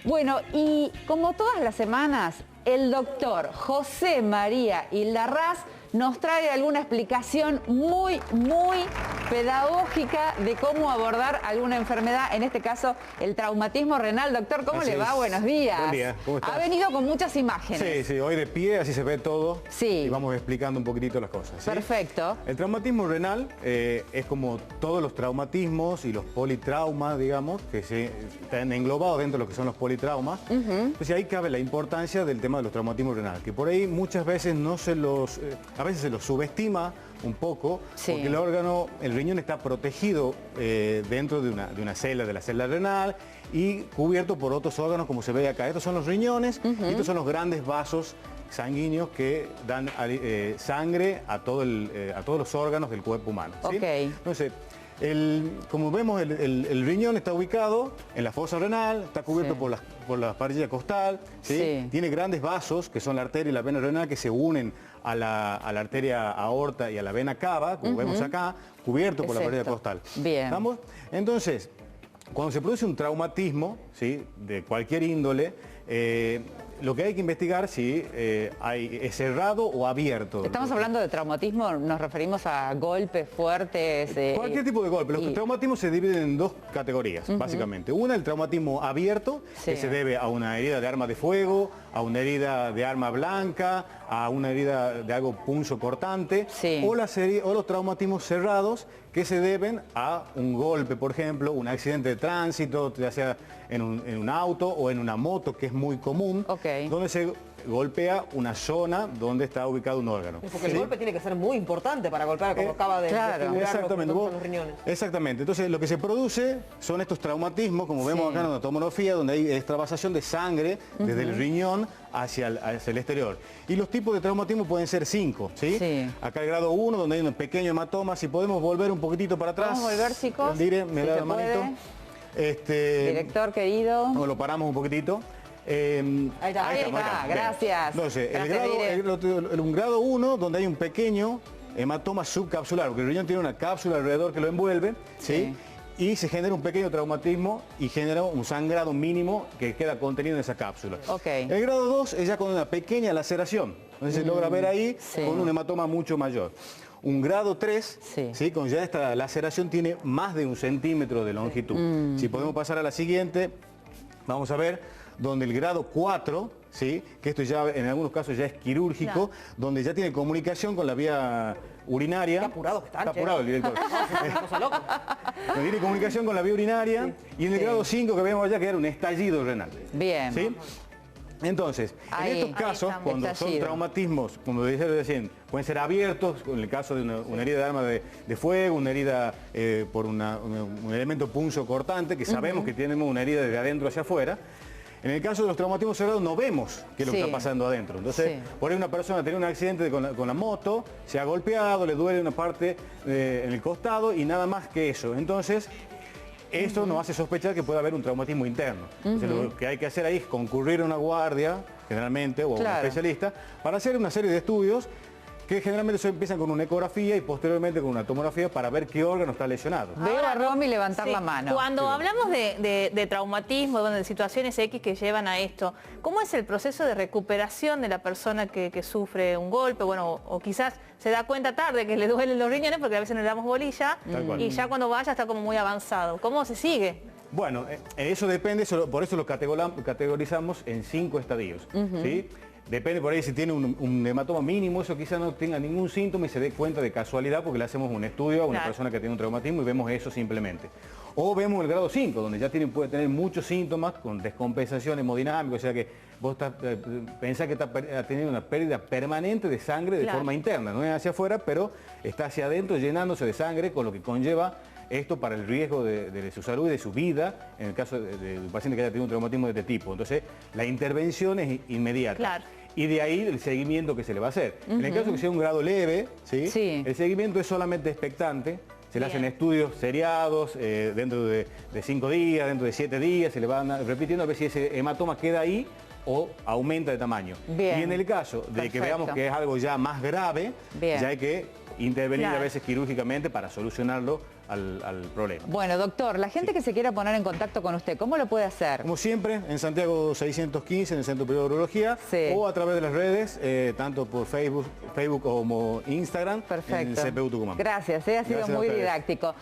Bueno, y como todas las semanas, el doctor José María Hildarraz nos trae alguna explicación muy pedagógica de cómo abordar alguna enfermedad, en este caso el traumatismo renal. Doctor, ¿cómo le va? Buenos días. Buen día, ¿cómo estás? Ha venido con muchas imágenes. Sí, hoy de pie, así se ve todo. Sí. Y vamos explicando un poquitito las cosas. ¿sí? Perfecto. El traumatismo renal es como todos los traumatismos y los politraumas, digamos, que se están englobados dentro de lo que son los politraumas. Entonces ahí cabe la importancia del tema de los traumatismos renales, que por ahí muchas veces no se los, a veces se los subestima un poco, Sí. porque el órgano, el riñón está protegido dentro de una célula, de la célula renal, y cubierto por otros órganos, como se ve acá. Estos son los riñones, y estos son los grandes vasos sanguíneos que dan sangre a todos los órganos del cuerpo humano. ¿sí? Ok. Entonces, como vemos, el riñón está ubicado en la fosa renal, está cubierto Sí. por la parrilla costal, ¿sí? Sí. Tiene grandes vasos, que son la arteria y la vena renal, que se unen a la arteria aorta y a la vena cava, como vemos acá, cubierto por la parrilla costal. Bien. ¿Estamos? Entonces, cuando se produce un traumatismo, ¿sí? De cualquier índole, lo que hay que investigar si es cerrado o abierto. Estamos hablando de traumatismo, nos referimos a golpes fuertes. Cualquier tipo de golpe. Los traumatismos se dividen en dos categorías, básicamente. Una, el traumatismo abierto, Sí. que se debe a una herida de arma de fuego, a una herida de arma blanca, a una herida de algo punzo cortante, Sí. o los traumatismos cerrados, que se deben a un golpe, por ejemplo, un accidente de tránsito, ya sea en un auto o en una moto, que es muy común, Ok. donde se golpea una zona donde está ubicado un órgano. Porque el ¿sí? golpe tiene que ser muy importante para golpear, como acaba de claro. figurar Exactamente, los riñones. exactamente. Entonces lo que se produce son estos traumatismos, como vemos acá en la tomografía, donde hay extravasación de sangre desde el riñón hacia el exterior. Y los tipos de traumatismo pueden ser 5, ¿sí? Sí. Acá el grado 1, donde hay un pequeño hematoma. Si podemos volver un poquitito para atrás. ¿Podemos volver, chicos? Dire, me Si da se la manito. Director querido. No, lo paramos un poquito. Ahí está, Bien. gracias. Entonces, Gracias, un grado 1, donde hay un pequeño hematoma subcapsular, porque el riñón tiene una cápsula alrededor que lo envuelve, ¿sí? Y se genera un pequeño traumatismo y genera un sangrado mínimo que queda contenido en esa cápsula. Ok. El grado 2 es ya con una pequeña laceración, entonces se logra ver ahí Sí. con un hematoma mucho mayor. Un grado 3, Sí. ¿sí? Con ya esta laceración tiene más de 1 centímetro de longitud. Si podemos pasar a la siguiente, vamos a ver, donde el grado 4, ¿sí? Que esto ya en algunos casos ya es quirúrgico, donde ya tiene comunicación con la vía urinaria. Qué apurado que están, Está apurado el director. Una cosa loca. Donde tiene comunicación con la vía urinaria, y en el grado 5 que vemos allá que era un estallido renal. Bien. ¿Sí? Entonces, Ahí, en estos casos, estamos. cuando son Estallido. traumatismos, como decía recién, pueden ser abiertos, en el caso de una herida de arma de fuego, una herida por un elemento punzo cortante, que sabemos que tenemos una herida desde adentro hacia afuera. En el caso de los traumatismos cerrados no vemos qué es lo que Sí. está pasando adentro. Entonces, Sí. por ahí una persona tiene un accidente con la moto, se ha golpeado, le duele una parte en el costado y nada más que eso. Entonces, esto nos hace sospechar que puede haber un traumatismo interno. Entonces, lo que hay que hacer ahí es concurrir a una guardia, generalmente, o a un Claro. especialista, para hacer una serie de estudios que generalmente se empiezan con una ecografía y posteriormente con una tomografía para ver qué órgano está lesionado. Veo a Romy levantar Sí, la mano. Cuando hablamos de traumatismo, bueno, de situaciones X que llevan a esto, ¿cómo es el proceso de recuperación de la persona que sufre un golpe? Bueno, o quizás se da cuenta tarde que le duelen los riñones porque a veces no le damos bolilla Tal cual. y ya cuando vaya está como muy avanzado. ¿Cómo se sigue? Bueno, eso depende, por eso lo categorizamos en 5 estadios. ¿sí? Depende por ahí si tiene un hematoma mínimo, eso quizás no tenga ningún síntoma y se dé cuenta de casualidad porque le hacemos un estudio a una Claro. persona que tiene un traumatismo y vemos eso simplemente. O vemos el grado 5, donde ya puede tener muchos síntomas con descompensación hemodinámica, o sea que vos pensás que está teniendo una pérdida permanente de sangre de Claro. forma interna, no es hacia afuera, pero está hacia adentro llenándose de sangre, con lo que conlleva esto para el riesgo de su salud y de su vida, en el caso de un paciente que haya tenido un traumatismo de este tipo. Entonces, la intervención es inmediata. Claro. Y de ahí el seguimiento que se le va a hacer. En el caso que sea un grado leve, ¿sí? Sí. El seguimiento es solamente expectante. Se le Bien. hacen estudios seriados dentro de 5 días, dentro de 7 días, se le van repitiendo a ver si ese hematoma queda ahí o aumenta de tamaño. Bien. Y en el caso de que Perfecto. veamos que es algo ya más grave, Bien. ya hay que intervenir Claro. a veces quirúrgicamente para solucionarlo al problema. Bueno, doctor, la gente que se quiera poner en contacto con usted, ¿cómo lo puede hacer? Como siempre, en Santiago 615, en el Centro Privado de Urología, Sí. o a través de las redes, tanto por Facebook como Instagram, Perfecto. en CPU Tucumán. Gracias, ha sido Gracias a muy ustedes. didáctico.